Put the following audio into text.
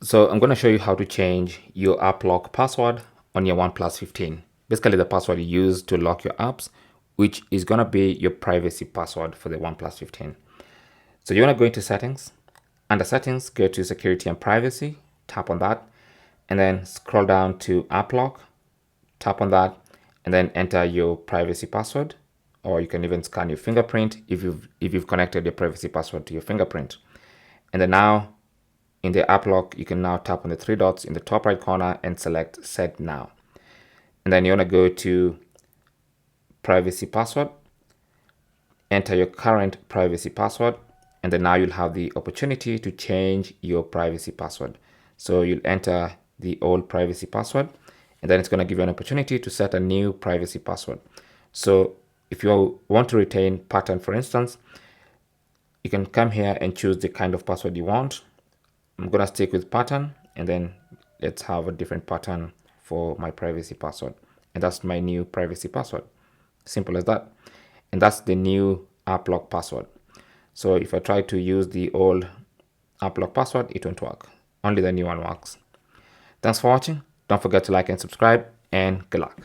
So I'm going to show you how to change your app lock password on your OnePlus 15. Basically the password you use to lock your apps, which is going to be your privacy password for the OnePlus 15. So you want to go into settings. Under settings, go to security and privacy, tap on that, and then scroll down to app lock, tap on that, and then enter your privacy password, or you can even scan your fingerprint if you've connected your privacy password to your fingerprint. And then now in the app lock, you can now tap on the three dots in the top right corner and select set now. And then you want to go to privacy password, enter your current privacy password, and then now you'll have the opportunity to change your privacy password. So you'll enter the old privacy password, and then it's going to give you an opportunity to set a new privacy password. So if you want to retain pattern, for instance, you can come here and choose the kind of password you want. I'm going to stick with pattern, and then let's have a different pattern for my privacy password. And that's my new privacy password. Simple as that. And that's the new app lock password. So if I try to use the old app lock password, it won't work. Only the new one works. Thanks for watching. Don't forget to like and subscribe, and good luck.